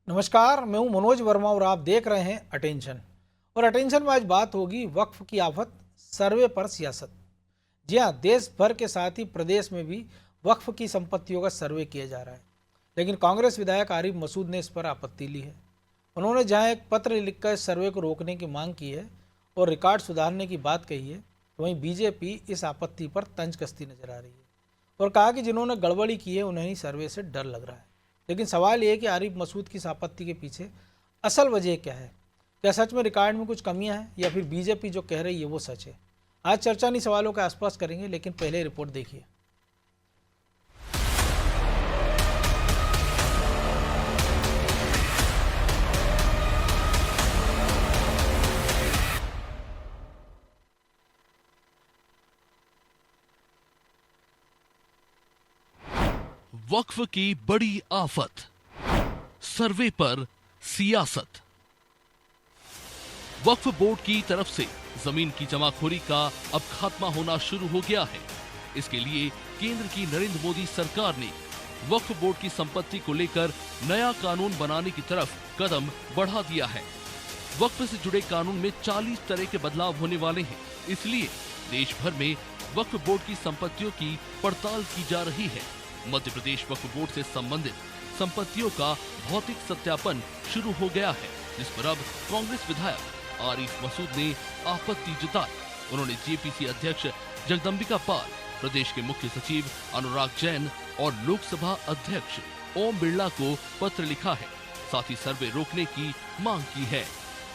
नमस्कार, मैं हूं मनोज वर्मा और आप देख रहे हैं अटेंशन। और अटेंशन में आज बात होगी वक्फ की आफत, सर्वे पर सियासत। जी हां, देश भर के साथ ही प्रदेश में भी वक्फ की संपत्तियों का सर्वे किया जा रहा है। लेकिन कांग्रेस विधायक आरिफ मसूद ने इस पर आपत्ति ली है। उन्होंने जहां एक पत्र लिखकर इस सर्वे को रोकने की मांग की है और रिकॉर्ड सुधारने की बात कही है, तो वहीं बीजेपी इस आपत्ति पर तंज कसती नजर आ रही है और कहा कि जिन्होंने गड़बड़ी की है उन्हें ही सर्वे से डर लग रहा है। लेकिन सवाल ये है कि आरिफ मसूद की इस आपत्ति के पीछे असल वजह क्या है? क्या सच में रिकॉर्ड में कुछ कमियां हैं या फिर बीजेपी जो कह रही है वो सच है? आज चर्चा इन्हीं सवालों के आसपास करेंगे, लेकिन पहले रिपोर्ट देखिए। वक्फ की बड़ी आफत, सर्वे पर सियासत। वक्फ बोर्ड की तरफ से जमीन की जमाखोरी का अब खात्मा होना शुरू हो गया है। इसके लिए केंद्र की नरेंद्र मोदी सरकार ने वक्फ बोर्ड की संपत्ति को लेकर नया कानून बनाने की तरफ कदम बढ़ा दिया है। वक्फ से जुड़े कानून में 40 तरह के बदलाव होने वाले हैं। इसलिए देश भर में वक्फ बोर्ड की संपत्तियों की पड़ताल की जा रही है। मध्य प्रदेश वक्फ बोर्ड से संबंधित संपत्तियों का भौतिक सत्यापन शुरू हो गया है, जिस पर अब कांग्रेस विधायक आरिफ मसूद ने आपत्ति जताई। उन्होंने जेपीसी अध्यक्ष जगदम्बिका पाल, प्रदेश के मुख्य सचिव अनुराग जैन और लोकसभा अध्यक्ष ओम बिरला को पत्र लिखा है। साथ ही सर्वे रोकने की मांग की है।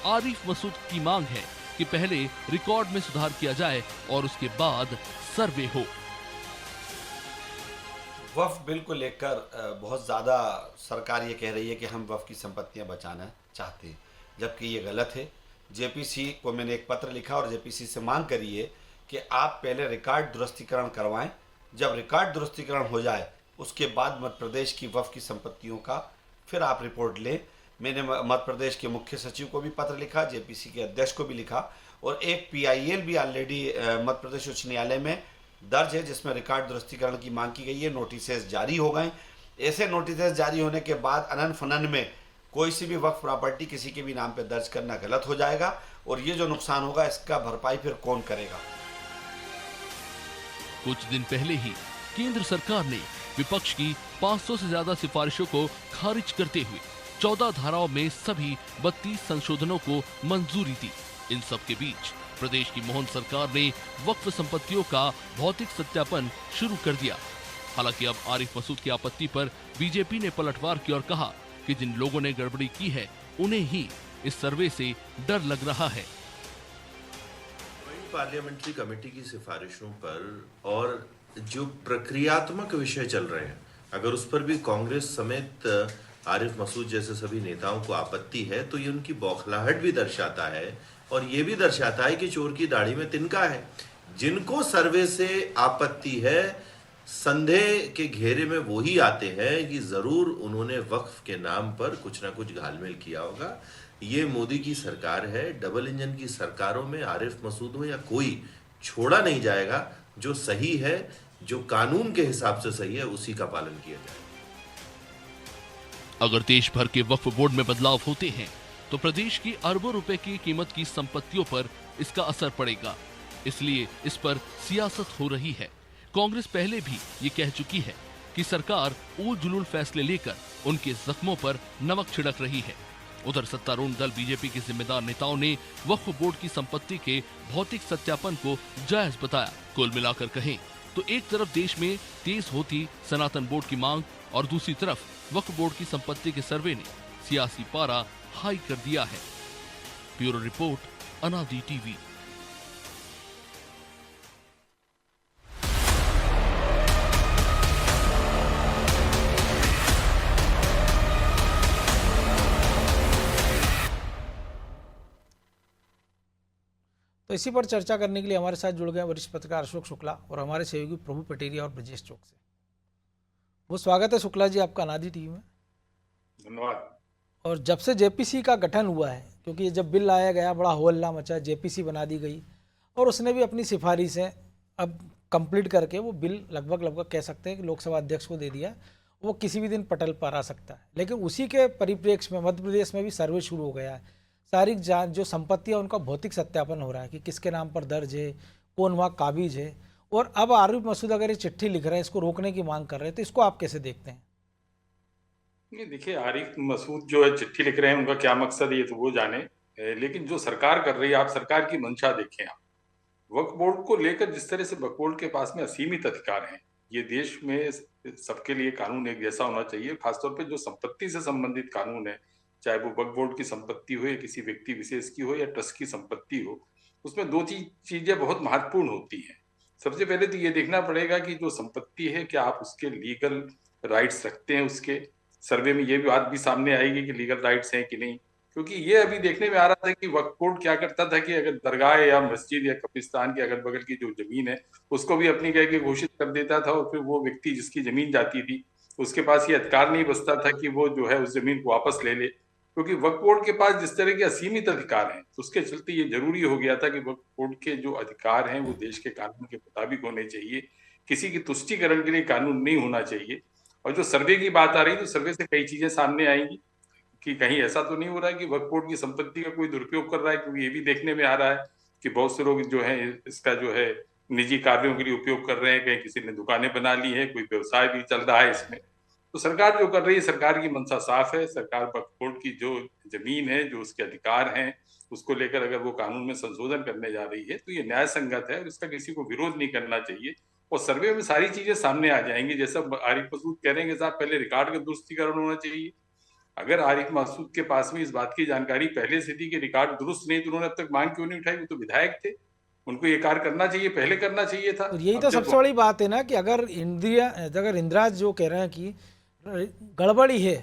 आरिफ मसूद की मांग है कि पहले रिकॉर्ड में सुधार किया जाए और उसके बाद सर्वे हो। वक्फ बिल को लेकर बहुत ज़्यादा सरकार ये कह रही है कि हम वक्फ की संपत्तियां बचाना चाहते हैं, जबकि ये गलत है। जेपीसी को मैंने एक पत्र लिखा और जेपीसी से मांग करी है कि आप पहले रिकॉर्ड दुरुस्तीकरण करवाएं। जब रिकॉर्ड दुरुस्तीकरण हो जाए उसके बाद मध्य प्रदेश की वक्फ की संपत्तियों का फिर आप रिपोर्ट लें। मैंने मध्य प्रदेश के मुख्य सचिव को भी पत्र लिखा, जेपीसी के अध्यक्ष को भी लिखा और एक PIL भी ऑलरेडी मध्य प्रदेश उच्च न्यायालय में दर्ज है, जिसमें रिकॉर्ड दुरुस्तीकरण की मांग की गई है। नोटिसेस जारी हो गए। ऐसे नोटिसेस जारी होने के बाद अनन फनन में कोई सी भी वक्फ प्रॉपर्टी किसी के भी नाम पे दर्ज करना गलत हो जाएगा और ये जो नुकसान होगा इसका भरपाई फिर कौन करेगा? कुछ दिन पहले ही केंद्र सरकार ने विपक्ष की 500 से ज्यादा सिफारिशों को खारिज करते हुए 14 धाराओं में सभी 32 संशोधनों को मंजूरी दी। इन सब के बीच प्रदेश की मोहन सरकार ने वक्फ संपत्तियों का भौतिक सत्यापन शुरू कर दिया। हालांकि अब आरिफ मसूद की आपत्ति पर बीजेपी ने पलटवार की और कहा कि जिन लोगों ने गड़बड़ी की है उन्हें ही इस सर्वे से डर लग रहा है। पार्लियामेंट्री कमेटी की सिफारिशों पर और जो प्रक्रियात्मक विषय चल रहे हैं, अगर उस पर भी कांग्रेस समेत आरिफ मसूद जैसे सभी नेताओं को आपत्ति है, तो ये उनकी बौखलाहट भी दर्शाता है और ये भी दर्शाता है कि चोर की दाढ़ी में तिनका है। जिनको सर्वे से आपत्ति है, संदेह के घेरे में वो ही आते हैं कि जरूर उन्होंने वक्फ के नाम पर कुछ ना कुछ घालमेल किया होगा। ये मोदी की सरकार है, डबल इंजन की सरकारों में आरिफ मसूद हो या कोई, छोड़ा नहीं जाएगा। जो सही है, जो कानून के हिसाब से सही है, उसी का पालन किया जाए। अगर देश भर के वक्फ बोर्ड में बदलाव होते हैं तो प्रदेश की अरबों रुपए की कीमत की संपत्तियों पर इसका असर पड़ेगा। इसलिए इस पर सियासत हो रही है। कांग्रेस पहले भी ये कह चुकी है कि सरकार उल जुलूल फैसले लेकर उनके जख्मों पर नमक छिड़क रही है। उधर सत्तारूढ़ दल बीजेपी के जिम्मेदार नेताओं ने वक्फ बोर्ड की संपत्ति के भौतिक सत्यापन को जायज बताया। कुल मिलाकर कहें तो एक तरफ देश में तेज होती सनातन बोर्ड की मांग और दूसरी तरफ वक्फ बोर्ड की संपत्ति के सर्वे ने सियासी पारा हाई कर दिया है। ब्यूरो रिपोर्ट, अनादि टीवी। तो इसी पर चर्चा करने के लिए हमारे साथ जुड़ गए वरिष्ठ पत्रकार अशोक शुक्ला और हमारे सहयोगी प्रभु पटेरिया और ब्रजेश चौक से। वो स्वागत है शुक्ला जी आपका अनादि टीवी में। धन्यवाद। और जब से जेपीसी का गठन हुआ है, क्योंकि जब बिल लाया गया बड़ा हो हल्ला मचा, जेपीसी बना दी गई और उसने भी अपनी सिफारिशें अब कंप्लीट करके वो बिल लगभग कह सकते हैं कि लोकसभा अध्यक्ष को दे दिया वो किसी भी दिन पटल पर आ सकता है। लेकिन उसी के परिप्रेक्ष्य में मध्य प्रदेश में भी सर्वे शुरू हो गया है। सारी जो संपत्ति है उनका भौतिक सत्यापन हो रहा है कि किसके नाम पर दर्ज है, कौन वहाँ काबिज है। और अब आरिफ मसूद अगर ये चिट्ठी लिख रहे हैं, इसको रोकने की मांग कर रहे हैं, तो इसको आप कैसे देखते हैं? नहीं, देखिए, आरिफ मसूद जो है चिट्ठी लिख रहे हैं, उनका क्या मकसद है ये तो वो जाने। लेकिन जो सरकार कर रही है, आप सरकार की मंशा देखें। आप वक्फ बोर्ड को लेकर जिस तरह से वक्फ बोर्ड के पास में असीमित अधिकार हैं, ये देश में सबके लिए कानून एक जैसा होना चाहिए। खासतौर पे जो संपत्ति से संबंधित कानून है, चाहे वो वक्फ बोर्ड की संपत्ति हो या किसी व्यक्ति विशेष की हो या ट्रस्ट की संपत्ति हो, उसमें दो चीजें बहुत महत्वपूर्ण होती हैं। सबसे पहले तो ये देखना पड़ेगा कि जो संपत्ति है, क्या आप उसके लीगल राइट्स रखते हैं। उसके सर्वे में ये भी बात भी सामने आएगी कि लीगल राइट्स हैं कि नहीं। क्योंकि ये अभी देखने में आ रहा था कि वक्फ बोर्ड क्या करता था कि अगर दरगाह या मस्जिद या कब्रिस्तान के अगल बगल की जो जमीन है उसको भी अपनी कह के घोषित कर देता था, और फिर वो व्यक्ति जिसकी जमीन जाती थी उसके पास ये अधिकार नहीं बचता था कि वो जो है उस जमीन को वापस ले ले। क्योंकि वक्फ बोर्ड के पास जिस तरह के असीमित अधिकार हैं, तो उसके चलते ये जरूरी हो गया था कि वक्फ बोर्ड के जो अधिकार हैं वो देश के कानून के मुताबिक होने चाहिए, किसी की तुष्टीकरण के लिए कानून नहीं होना चाहिए। और जो सर्वे की बात आ रही है, तो सर्वे से कई चीजें सामने आएंगी कि कहीं ऐसा तो नहीं हो रहा है कि वक्फ बोर्ड की संपत्ति का कोई दुरुपयोग कर रहा है। क्योंकि ये भी देखने में आ रहा है कि बहुत से लोग जो है इसका जो है निजी कार्यों के लिए उपयोग कर रहे हैं। कहीं किसी ने दुकानें बना ली है, कोई व्यवसाय भी चल रहा है इसमें। तो सरकार जो कर रही है, सरकार की मंशा साफ है। सरकार वक्फ बोर्ड की जो जमीन है, जो उसके अधिकार हैं, उसको लेकर अगर वो कानून में संशोधन करने जा रही है तो ये न्याय संगत है और इसका किसी को विरोध नहीं करना चाहिए। और सर्वे में सारी चीजें सामने आ जाएंगी। जैसा आरिफ मसूद कह रहे हैं कि साहब पहले रिकॉर्ड का दुरुस्तीकरण होना चाहिए। अगर आरिफ मसूद के पास में इस बात की जानकारी पहले से थी कि रिकॉर्ड दुरुस्त नहीं, तो उन्होंने अब तक मांग क्यों नहीं उठाई? वो तो विधायक थे, उनको ये कार्य करना चाहिए, पहले करना चाहिए था। और यही तो सबसे बड़ी बात है ना कि अगर इंदिरा जो कह रहे हैं कि गड़बड़ी है,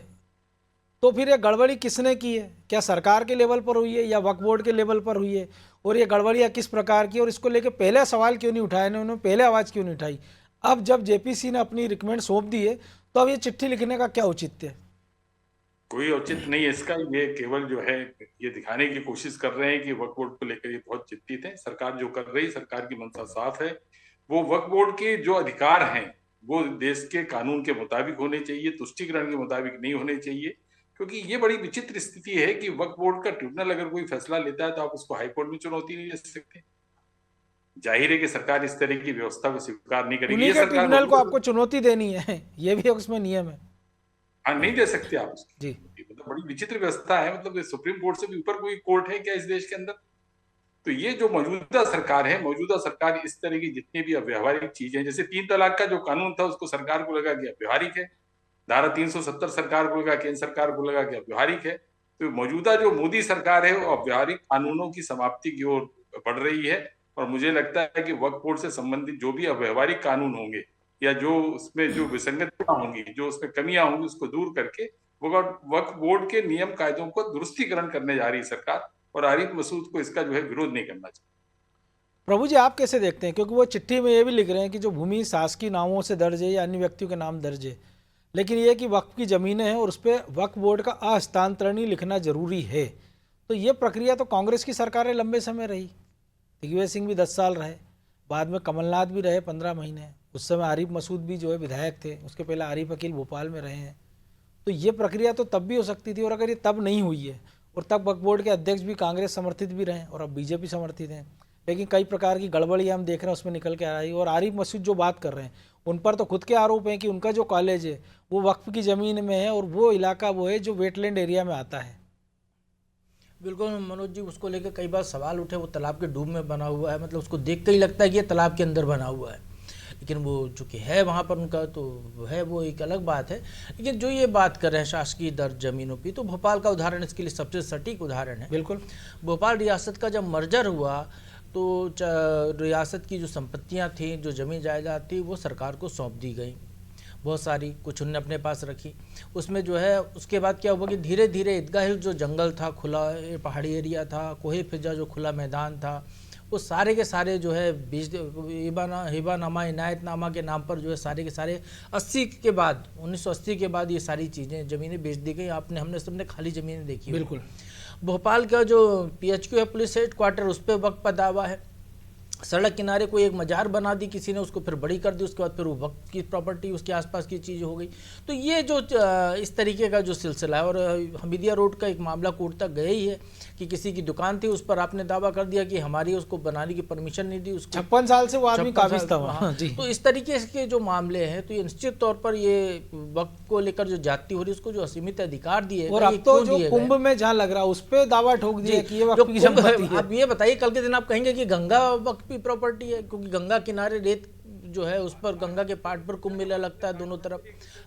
तो फिर ये गड़बड़ी किसने की है? क्या सरकार के लेवल पर हुई है या वक्फ बोर्ड के लेवल पर हुई है? और ये गड़बड़ियाँ किस प्रकार की, और इसको लेकर पहले सवाल क्यों नहीं उठाए ने, उन्होंने पहले आवाज़ क्यों नहीं उठाई? अब जब जेपीसी ने अपनी रिकमेंड सौंप दी है, तो अब ये चिट्ठी लिखने का क्या औचित्य है? कोई औचित्य नहीं है इसका। ये केवल जो है ये दिखाने की कोशिश कर रहे हैं कि वक्फ बोर्ड को लेकर ये बहुत चिंतित है। सरकार जो कर रही है, सरकार की मंशा साफ है। वो वक्फ बोर्ड के जो अधिकार हैं वो देश के कानून के मुताबिक होने चाहिए, तुष्टीकरण के मुताबिक नहीं होने चाहिए। क्योंकि ये बड़ी विचित्र स्थिति है कि वक्फ बोर्ड का ट्रिब्यूनल अगर कोई फैसला लेता है तो आप उसको हाईकोर्ट में चुनौती नहीं दे सकते। जाहिर है कि सरकार इस तरह की व्यवस्था को स्वीकार नहीं करेगी। उन्हीं के ट्रिब्यूनल को आपको चुनौती देनी है, ये भी उसमें नियम है। हाँ, नहीं दे सकते आप उसकी। जी, मतलब बड़ी विचित्र व्यवस्था है। मतलब सुप्रीम कोर्ट से भी ऊपर कोई कोर्ट है क्या इस देश के अंदर? तो ये जो मौजूदा सरकार है, मौजूदा सरकार इस तरह की जितनी भी अव्यवहारिक चीजें, जैसे 3 तलाक का जो कानून था उसको सरकार को लगा कि अव्यवहारिक है। धारा 370 सरकार को लगा, केंद्र सरकार को लगा कि अव्यवहारिक है। तो मौजूदा जो मोदी सरकार है वो अव्यवहारिक कानूनों की समाप्ति की ओर बढ़ रही है। और मुझे लगता है कि वक्फ बोर्ड से संबंधित जो भी अव्यवहारिक कानून होंगे या जो उसमें जो विसंगतियां होंगी, जो उसमें कमियां होंगी, उसको दूर करके वक्फ बोर्ड के नियम कायदों को दुरुस्तीकरण करने जा रही है सरकार। और आरिफ मसूद को इसका जो है विरोध नहीं करना चाहिए। प्रभु जी आप कैसे देखते हैं? क्योंकि वो चिट्ठी में ये भी लिख रहे हैं कि जो भूमि शासकीय नामों से दर्ज है या अन्य व्यक्तियों के नाम दर्ज है, लेकिन ये कि वक्फ की ज़मीनें हैं और उस पर वक्फ बोर्ड का अहस्तांतरणीय लिखना जरूरी है। तो ये प्रक्रिया तो कांग्रेस की सरकारें लंबे समय रही। दिग्विजय सिंह भी 10 साल रहे, बाद में कमलनाथ भी रहे 15 महीने। उस समय आरिफ मसूद भी जो है विधायक थे, उसके पहले आरिफ अकील भोपाल में रहे हैं। तो ये प्रक्रिया तो तब भी हो सकती थी, और अगर ये तब नहीं हुई है और तब वक्फ बोर्ड के अध्यक्ष भी कांग्रेस समर्थित भी रहे और अब बीजेपी समर्थित हैं, लेकिन कई प्रकार की गड़बड़ियाँ हम देख रहे हैं उसमें निकल के आ रही है। और आरिफ मसूद जो बात कर रहे हैं उन पर तो खुद के आरोप हैं कि उनका जो कॉलेज है वो वक्फ की ज़मीन में है और वो इलाका वो है जो वेटलैंड एरिया में आता है। बिल्कुल मनोज जी, उसको लेकर कई बार सवाल उठे। वो तालाब के डूब में बना हुआ है, मतलब उसको देख कर ही लगता है कि ये तालाब के अंदर बना हुआ है, लेकिन वो चूँकि है वहाँ पर उनका तो है, वो एक अलग बात है। लेकिन जो ये बात कर रहे हैं शासकीय दर्ज जमीनों की, तो भोपाल का उदाहरण इसके लिए सबसे सटीक उदाहरण है। बिल्कुल, भोपाल रियासत का जब मर्जर हुआ तो रियासत की जो संपत्तियाँ थी, जो ज़मीन जायदाद थी, वो सरकार को सौंप दी गई। बहुत सारी, कुछ उनने अपने पास रखी। उसमें जो है उसके बाद क्या हुआ कि धीरे धीरे ईदगाह जो जंगल था, खुला पहाड़ी एरिया था, कोहे फिजा जो खुला मैदान था, वो सारे के सारे जो है हिबानामा इनायतनामा के नाम पर जो है सारे के सारे 1980 के बाद ये सारी चीज़ें ज़मीनें बेच दी गई। हमने सबने खाली ज़मीनें देखी। बिल्कुल। भोपाल का जो PHQ है, पुलिस हेडक्वार्टर, उस पर वक्त पर दावा है। सड़क किनारे कोई एक मजार बना दी किसी ने, उसको फिर बड़ी कर दी, उसके बाद फिर वो वक्त की प्रॉपर्टी उसके आसपास की चीज़ हो गई। तो ये जो इस तरीके का जो सिलसिला है, और हमीदिया रोड का एक मामला कोर्ट तक गया ही है कि किसी की दुकान थी, उस पर आपने दावा कर दिया कि हमारी, उसको बनाने की परमिशन नहीं दी, उसको 56 साल से वो आदमी 56 काबिज साल, था वहाँ। हाँ। जी। तो इस तरीके के जो मामले हैं, तो ये निश्चित तौर पर ये वक्त को लेकर जो जाती हो रही है, उसको जो असीमित अधिकार दिए और गए, अब ये तो क्यों जो दिए कुंभ गए? में जहाँ लग रहा है उस पे दावा ठोक दिया कि ये जो वक्त की कुंभ है, संपत्ति है। आप ये बताइए कल के दिन आप कहेंगे कि गंगा वक्त की प्रॉपर्टी है, क्योंकि गंगा किनारे रेत जो है उस पर, गंगा के पाट पर कुंभ मेला लगता है दोनों तरफ,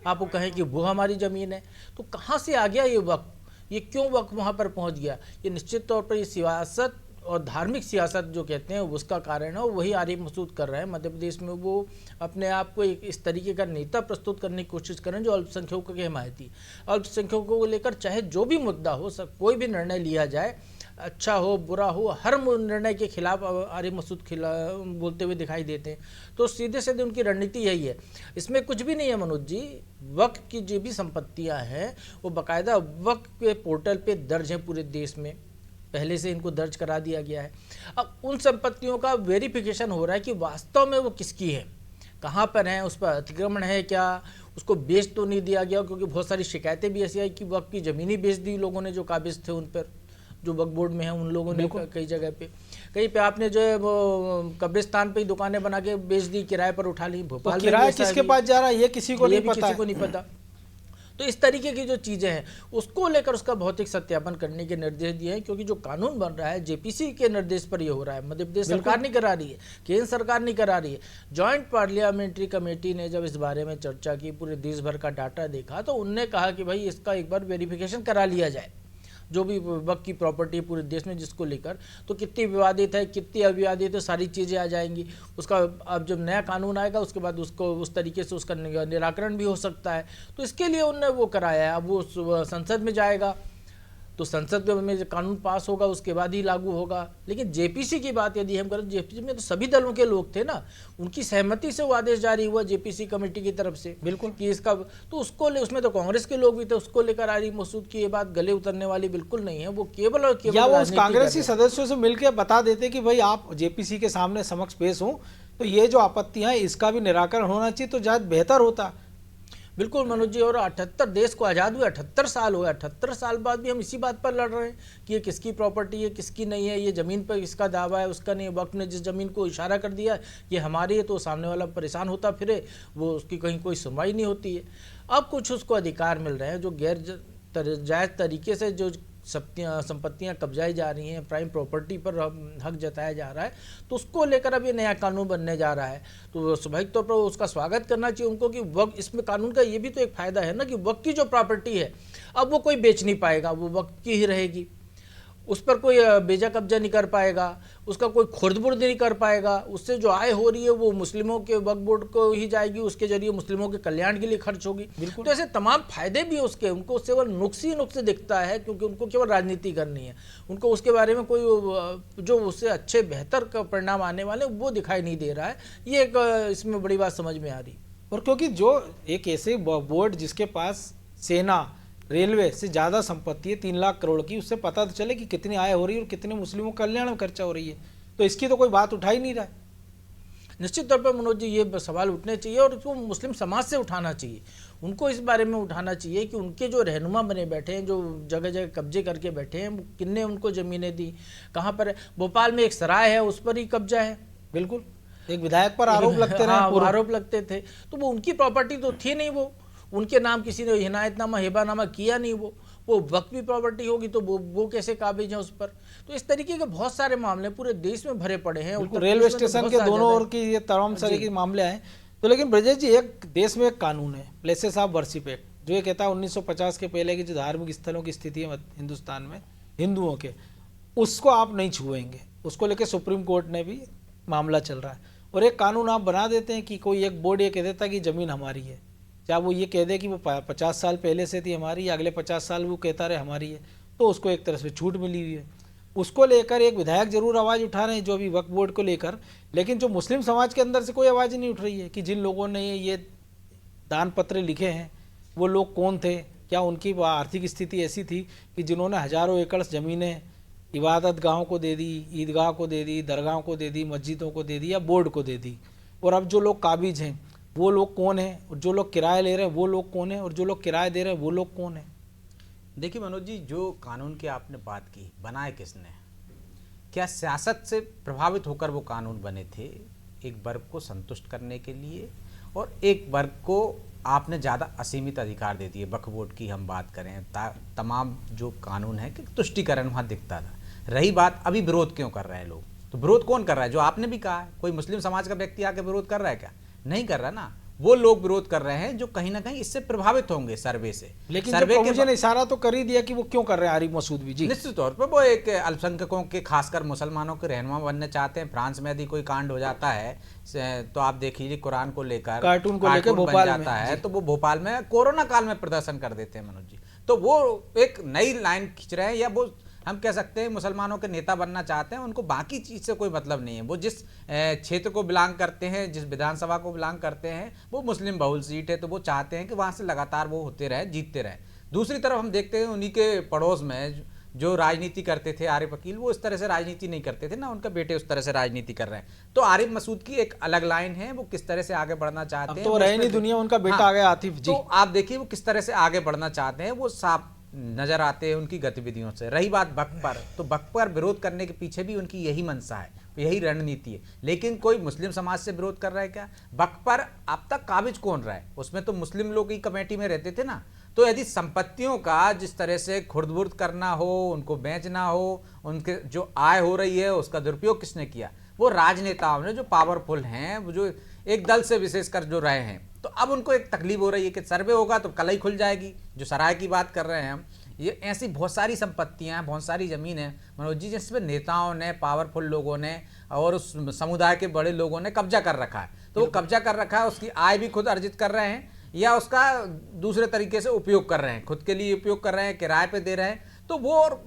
आप वो कहें कि वो हमारी जमीन है। तो कहाँ से आ गया ये वक्त, ये क्यों वक्त वहाँ पर पहुँच गया? ये निश्चित तौर पर ये सियासत और धार्मिक सियासत जो कहते हैं उसका कारण है, और वही आरिफ मसूद कर रहे हैं मध्य प्रदेश में। वो अपने आप को एक इस तरीके का नेता प्रस्तुत करने की कोशिश करें जो अल्पसंख्यकों की हिमायती, अल्पसंख्यकों को लेकर चाहे जो भी मुद्दा हो, कोई भी निर्णय लिया जाए, अच्छा हो बुरा हो, हर निर्णय के खिलाफ आरिफ मसूद बोलते हुए दिखाई देते हैं। तो सीधे सीधे उनकी रणनीति यही है। इसमें कुछ भी नहीं है मनोज जी, वक्फ की जो भी संपत्तियां हैं वो बाकायदा वक्फ के पोर्टल पे दर्ज है पूरे देश में, पहले से इनको दर्ज करा दिया गया है। अब उन संपत्तियों का वेरिफिकेशन हो रहा है कि वास्तव में वो किसकी है, कहाँ पर है, उस पर अतिक्रमण है क्या, उसको बेच तो नहीं दिया गया, क्योंकि बहुत सारी शिकायतें भी ऐसी आई कि वक्फ की ज़मीन ही बेच दी लोगों ने जो काबिज थे उन पर, जो वक्फ बोर्ड में है उन लोगों ने कई जगह पे, कहीं पे आपने जो है वो कब्रिस्तान पे ही दुकानें बना के बेच दी, किराए पर उठा ली। भोपाल में किराया भी ऐसा किसके है, पास जा रहा है ये किसी को ये नहीं भी पता किसी है। को नहीं पता। तो इस तरीके की जो चीज़ें हैं उसको लेकर उसका भौतिक सत्यापन करने के निर्देश दिए हैं, क्योंकि जो कानून बन रहा है जेपीसी के निर्देश पर ये हो रहा है। मध्य प्रदेश सरकार नहीं करा रही है, केंद्र सरकार नहीं करा रही है। जॉइंट पार्लियामेंट्री कमेटी ने जब इस बारे में चर्चा की, पूरे देश भर का डाटा देखा, तो उनने कहा कि भाई इसका एक बार वेरिफिकेशन करा लिया जाए, जो भी वक्त की प्रॉपर्टी पूरे देश में जिसको लेकर, तो कितनी विवादित है कितनी अविवादित है, सारी चीज़ें आ जाएंगी। उसका अब जब नया कानून आएगा उसके बाद उसको उस तरीके से उसका निराकरण भी हो सकता है। तो इसके लिए उनने वो कराया है। अब वो संसद में जाएगा तो संसद में जो कानून पास होगा उसके बाद ही लागू होगा। लेकिन जेपीसी की बात यदि हम करें, जेपीसी में तो सभी दलों के लोग थे ना, उनकी सहमति से वो आदेश जारी हुआ जेपीसी कमेटी की तरफ से, बिल्कुल कि इसका, तो उसको ले, उसमें तो कांग्रेस के लोग भी थे, उसको लेकर आरिफ मसूद की ये बात गले उतरने वाली बिल्कुल नहीं है। वो केवल और केवल या वो उस राजनीति कांग्रेसी कर रहे हैं। सदस्यों से मिलकर बता देते कि भाई आप जेपीसी के सामने समक्ष पेश हो, तो ये जो आपत्तियां हैं इसका भी निराकरण होना चाहिए, तो ज्यादा बेहतर होता। बिल्कुल मनोज जी, और 78 देश को आज़ाद हुए 78 साल हो गए, 78 साल बाद भी हम इसी बात पर लड़ रहे हैं कि ये किसकी प्रॉपर्टी है किसकी नहीं है, ये ज़मीन पर किसका दावा है उसका नहीं। वक्त ने जिस ज़मीन को इशारा कर दिया ये हमारी है, तो सामने वाला परेशान होता फिरे, वो उसकी कहीं कोई सुनवाई नहीं होती है। अब कुछ उसको अधिकार मिल रहे हैं जो गैर जायज़ तरीके से जो संपत्तियां कब्जाई जा रही हैं, प्राइम प्रॉपर्टी पर हक जताया जा रहा है, तो उसको लेकर अब ये नया कानून बनने जा रहा है। तो स्वाभाविक तौर पर उसका स्वागत करना चाहिए उनको कि वक्त, इसमें कानून का ये भी तो एक फायदा है ना कि वक्त की जो प्रॉपर्टी है अब वो कोई बेच नहीं पाएगा, वो वक्त की ही रहेगी, उस पर कोई बेजा कब्जा नहीं कर पाएगा, उसका कोई खुर्द-बुर्द नहीं कर पाएगा। उससे जो आय हो रही है वो मुस्लिमों के वक्फ बोर्ड को ही जाएगी, उसके जरिए मुस्लिमों के कल्याण के लिए खर्च होगी। तो ऐसे तमाम फायदे भी उसके, उनको केवल नुक्स ही नुक्स दिखता है, क्योंकि उनको केवल राजनीति करनी है, उनको उसके बारे में कोई जो उससे अच्छे बेहतर परिणाम आने वाले वो दिखाई नहीं दे रहा है। ये एक इसमें बड़ी बात समझ में आ रही। और क्योंकि जो एक ऐसे बोर्ड जिसके पास सेना रेलवे से ज़्यादा संपत्ति है 3 लाख करोड़ की, उससे पता तो चले कि कितनी आय हो रही है और कितने मुस्लिमों के कल्याण में खर्चा हो रही है, तो इसकी तो कोई बात उठा ही नहीं रहा है। निश्चित तौर पर मनोज जी ये सवाल उठने चाहिए और इसको मुस्लिम समाज से उठाना चाहिए, उनको इस बारे में उठाना चाहिए कि उनके जो रहनुमा बने बैठे हैं, जो जगह जगह कब्जे करके बैठे हैं, किन्ने उनको ज़मीनें दी, कहाँ पर है। भोपाल में एक सराय है उस पर ही कब्जा है, बिल्कुल एक विधायक पर आरोप लगते रहे। हाँ, आरोप लगते थे, तो वो उनकी प्रॉपर्टी तो थी नहीं, वो उनके नाम किसी ने हिनायतनामा हिबानामा किया नहीं, वो वक्त भी प्रॉपर्टी होगी तो वो कैसे काबिज है उस पर। तो इस तरीके के बहुत सारे मामले पूरे देश में भरे पड़े हैं। रेलवे स्टेशन के दोनों ओर की ये तमाम सारे के मामले आए। तो लेकिन ब्रजेश जी, एक देश में एक कानून है प्लेसेस ऑफ वर्शिप एक्ट, जो ये कहता है 1950 के पहले की जो धार्मिक स्थलों की स्थिति है हिंदुस्तान में हिंदुओं के, उसको आप नहीं छुएंगे। उसको लेकर सुप्रीम कोर्ट ने भी मामला चल रहा है। और एक कानून आप बना देते हैं कि कोई एक बोर्ड ये कह देता है कि ज़मीन हमारी है, चाहे वो ये कह दे कि वो 50 साल पहले से थी हमारी या अगले 50 साल वो कहता रहे हमारी है, तो उसको एक तरह से छूट मिली हुई है। उसको लेकर एक विधायक जरूर आवाज़ उठा रहे हैं जो अभी वक्फ बोर्ड को लेकर, लेकिन जो मुस्लिम समाज के अंदर से कोई आवाज़ नहीं उठ रही है कि जिन लोगों ने ये दान पत्र लिखे हैं वो लोग कौन थे, क्या उनकी आर्थिक स्थिति ऐसी थी कि जिन्होंने हजारों एकड़ ज़मीनें इबादत गाहों को दे दी, ईदगाह को दे दी, दरगाहों को दे दी, मस्जिदों को दे दी या बोर्ड को दे दी। और अब जो लोग काबिज हैं वो लोग कौन हैं, और जो लोग किराया ले रहे हैं वो लोग कौन हैं, और जो लोग किराया दे रहे हैं वो लोग कौन हैं? देखिए मनोज जी, जो कानून की आपने बात की, बनाए किसने? क्या सियासत से प्रभावित होकर वो कानून बने थे? एक वर्ग को संतुष्ट करने के लिए, और एक वर्ग को आपने ज़्यादा असीमित अधिकार दे दिए। वक्फ बोर्ड की हम बात करें, तमाम जो कानून है कि तुष्टिकरण वहाँ दिखता था। रही बात अभी विरोध क्यों कर रहे हैं लोग, तो विरोध कौन कर रहा है? जो आपने भी कहा है, कोई मुस्लिम समाज का व्यक्ति आके विरोध कर रहा है क्या? नहीं कर रहा ना। वो लोग विरोध कर रहे हैं जो कहीं ना कहीं इससे प्रभावित होंगे सर्वे से। लेकिन सर्वे जब मुझे ने इशारा तो कर ही दिया कि वो क्यों कर रहे हैं आरिफ मसूद भी जी। निश्चित तौर पर वो एक अल्पसंख्यकों के, खासकर मुसलमानों के रहनुमा बनने चाहते हैं। फ्रांस में यदि कोई कांड हो जाता है तो आप देख लीजिए, कुरान को लेकर कार्टून को लेकर बन भोपाल जाता में है, तो वो भोपाल में कोरोना काल में प्रदर्शन कर देते हैं मनोज जी। तो वो एक नई लाइन खींच रहे हैं, या वो हम कह सकते हैं मुसलमानों के नेता बनना चाहते हैं। उनको बाकी चीज़ से कोई मतलब नहीं है। वो जिस क्षेत्र को बिलोंग करते हैं, जिस विधानसभा को बिलोंग करते हैं, वो मुस्लिम बहुल सीट है, तो वो चाहते हैं कि वहाँ से लगातार वो होते रहे, जीतते रहे। दूसरी तरफ हम देखते हैं उन्हीं के पड़ोस में जो राजनीति करते थे आरिफ अकील, वो इस तरह से राजनीति नहीं करते थे ना, उनके बेटे उस तरह से राजनीति कर रहे हैं। तो आरिफ मसूद की एक अलग लाइन है, वो किस तरह से आगे बढ़ना चाहते हैं। तो रहे नहीं दुनिया, उनका बेटा आ गया आतिफ जी। तो आप देखिए वो किस तरह से आगे बढ़ना चाहते हैं, वो साफ नजर आते हैं उनकी गतिविधियों से। रही बात वक्फ पर, तो वक्फ पर विरोध करने के पीछे भी उनकी यही मंशा है, यही रणनीति है। लेकिन कोई मुस्लिम समाज से विरोध कर रहा है क्या? वक्फ पर अब तक काबिज कौन रहा है? उसमें तो मुस्लिम लोग ही कमेटी में रहते थे ना। तो यदि संपत्तियों का जिस तरह से खुर्द-बुर्द करना हो, उनको बेचना हो, उनके जो आय हो रही है उसका दुरुपयोग किसने किया? वो राजनेताओं ने, जो पावरफुल हैं, वो जो एक दल से विशेषकर जो रहे हैं। तो अब उनको एक तकलीफ हो रही है कि सर्वे होगा तो कल ही खुल जाएगी। जो सराय की बात कर रहे हैं हम, ये ऐसी बहुत सारी संपत्तियां हैं, बहुत सारी ज़मीन है मनोज जी, जिसमें नेताओं ने, पावरफुल लोगों ने और उस समुदाय के बड़े लोगों ने कब्जा कर रखा है। तो वो कब्जा कर रखा है, उसकी आय भी खुद अर्जित कर रहे हैं या उसका दूसरे तरीके से उपयोग कर रहे हैं, खुद के लिए उपयोग कर रहे हैं, किराए पे दे रहे हैं। तो वो और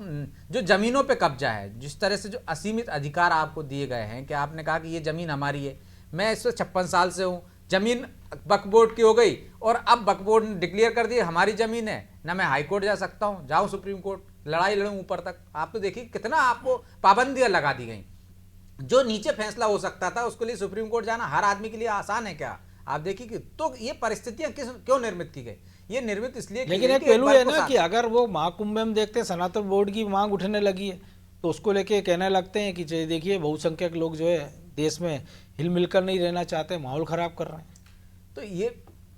जो ज़मीनों पे कब्जा है, जिस तरह से जो असीमित अधिकार आपको दिए गए हैं कि आपने कहा कि ये ज़मीन हमारी है, मैं इस पर 56 साल से हूँ, ज़मीन वक्फ बोर्ड की हो गई और अब वक्फ बोर्ड ने डिक्लेयर कर दिया हमारी ज़मीन है, ना मैं हाई कोर्ट जा सकता हूँ, जाऊँ सुप्रीम कोर्ट, लड़ाई लड़ूँ ऊपर तक। आप तो देखिए कितना आपको पाबंदियाँ लगा दी गई। जो नीचे फैसला हो सकता था उसके लिए सुप्रीम कोर्ट जाना हर आदमी के लिए आसान है क्या? आप देखिए कि तो ये परिस्थितियां क्यों निर्मित की गई? ये निर्मित इसलिए, लेकिन एक पहलू है ना कि अगर वो महाकुंभ में हम देखते हैं सनातन बोर्ड की मांग उठने लगी है, तो उसको लेके कहने लगते हैं कि देखिए बहुसंख्यक लोग जो है देश में हिल मिलकर नहीं रहना चाहते, माहौल खराब कर रहे हैं। तो ये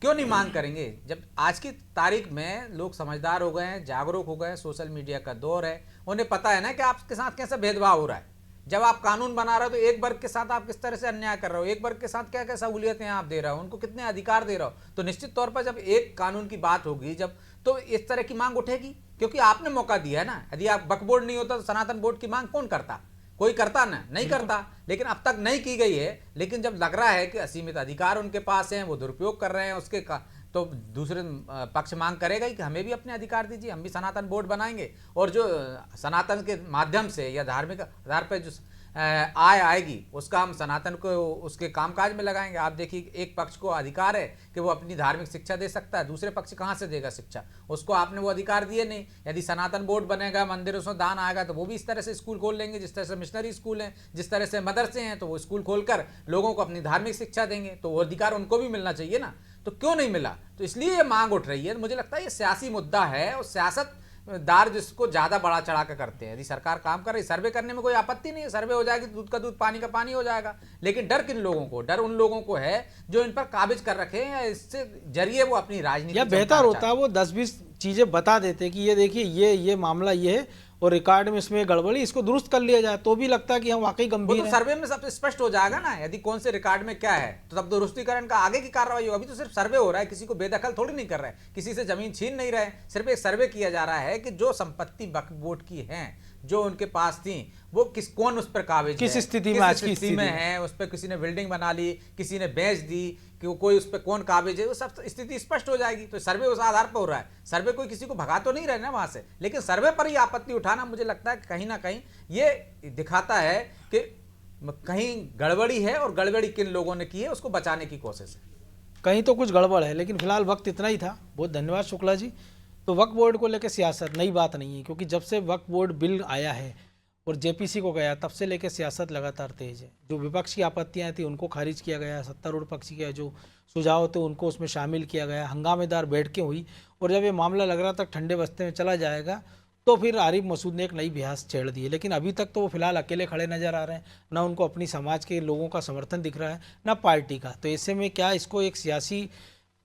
क्यों नहीं मांग करेंगे? जब आज की तारीख में लोग समझदार हो गए हैं, जागरूक हो गए हैं, सोशल मीडिया का दौर है, उन्हें पता है ना कि आपके साथ कैसा भेदभाव हो रहा है। जब आप कानून बना रहे हो तो एक वर्ग के साथ आप किस तरह से अन्याय कर रहे हो, एक वर्ग के साथ क्या क्या सहूलियतें आप दे रहे हो, उनको कितने अधिकार दे रहे हो। तो निश्चित तौर पर जब एक कानून की बात होगी, जब तो इस तरह की मांग उठेगी, क्योंकि आपने मौका दिया है ना। यदि आप वक्फ बोर्ड नहीं होता तो सनातन बोर्ड की मांग कौन करता? कोई करता ना, नहीं करता। लेकिन अब तक नहीं की गई है। लेकिन जब लग रहा है कि असीमित अधिकार उनके पास हैं, वो दुरुपयोग कर रहे हैं उसके तो दूसरे पक्ष मांग करेगा ही कि हमें भी अपने अधिकार दीजिए, हम भी सनातन बोर्ड बनाएंगे और जो सनातन के माध्यम से या धार्मिक आधार पर जो आय आएगी उसका हम सनातन को उसके कामकाज में लगाएंगे। आप देखिए, एक पक्ष को अधिकार है कि वो अपनी धार्मिक शिक्षा दे सकता है, दूसरे पक्ष कहाँ से देगा शिक्षा? उसको आपने वो अधिकार दिए नहीं। यदि सनातन बोर्ड बनेगा, मंदिर उसमें दान आएगा, तो वो भी इस तरह से स्कूल खोल लेंगे, जिस तरह से मिशनरी स्कूल हैं, जिस तरह से मदरसे हैं, तो वो स्कूल खोलकर लोगों को अपनी धार्मिक शिक्षा देंगे। तो वो अधिकार उनको भी मिलना चाहिए ना। तो क्यों नहीं मिला? तो इसलिए ये मांग उठ रही है। मुझे लगता है ये सियासी मुद्दा है और सियासतदार जिसको ज्यादा बड़ा चढ़ा कर करते हैं। यदि सरकार काम कर रही, सर्वे करने में कोई आपत्ति नहीं है, सर्वे हो जाएगी, दूध का दूध पानी का पानी हो जाएगा। लेकिन डर किन लोगों को? डर उन लोगों को है जो इन पर काबिज कर रखे हैं, इससे जरिए वो अपनी राजनीति। या बेहतर होता है वो 10-20 चीजें बता देते कि ये देखिए ये मामला ये है और रिकॉर्ड में इसमें गड़बड़ी, इसको दुरुस्त कर लिया जाए, तो भी लगता है कि हम वाकई गंभीर हैं। तो सर्वे में सबसे स्पष्ट हो जाएगा ना, यदि कौन से रिकॉर्ड में क्या है, तो तब दुरुस्तीकरण का आगे की कार्रवाई होगी। अभी तो सिर्फ सर्वे हो रहा है, किसी को बेदखल थोड़ी नहीं कर रहा है, किसी से जमीन छीन नहीं रहे, सिर्फ एक सर्वे किया जा रहा है कि जो संपत्ति वक्फ बोर्ड की है, जो उनके पास थी, वो कौन उस पर काबिज है, किस स्थिति में, आज की स्थिति में है, उस पर किसी ने बिल्डिंग बना ली, किसी ने बेच दी, कि कोई उस पर कौन काबिज है, वो सब स्थिति स्पष्ट हो जाएगी। तो सर्वे उस आधार पर हो रहा है। सर्वे कोई किसी को भगा तो नहीं रहे ना वहां से, लेकिन सर्वे पर ही आपत्ति उठाना मुझे लगता है कहीं ना कहीं ये दिखाता है कि कहीं गड़बड़ी है और गड़बड़ी किन लोगों ने की है उसको बचाने की कोशिश है। कहीं तो कुछ गड़बड़ है। लेकिन फिलहाल वक्त इतना ही था। बहुत धन्यवाद शुक्ला जी। तो वक्फ बोर्ड को लेकर सियासत नई बात नहीं है, क्योंकि जब से वक्फ बोर्ड बिल आया है और जेपीसी को गया, तब से लेकर सियासत लगातार तेज है। जो विपक्ष की आपत्तियां थी उनको खारिज किया गया, सत्तारूढ़ पक्ष के जो सुझाव थे उनको उसमें शामिल किया गया, हंगामेदार बैठकें हुई, और जब ये मामला लग रहा था ठंडे बस्ते में चला जाएगा तो फिर आरिफ मसूद ने एक नई बहस छेड़ दी है। लेकिन अभी तक तो वो फिलहाल अकेले खड़े नजर आ रहे हैं, ना उनको अपनी समाज के लोगों का समर्थन दिख रहा है, ना पार्टी का। तो ऐसे में क्या इसको एक सियासी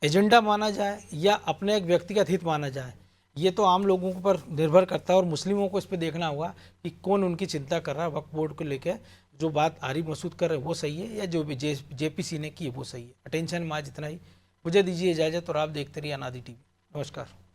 एजेंडा माना जाए या अपने एक व्यक्तिगत हित माना जाए, ये तो आम लोगों पर निर्भर करता है, और मुस्लिमों को इस पर देखना होगा कि कौन उनकी चिंता कर रहा है। वक्फ बोर्ड को लेकर जो बात आरिफ मसूद कर रहे हैं वो सही है, या जो भी जेपीसी ने की वो सही है। अटेंशन में आज इतना ही, मुझे दीजिए इजाज़त और आप देखते रहिए अनादि टीवी। नमस्कार।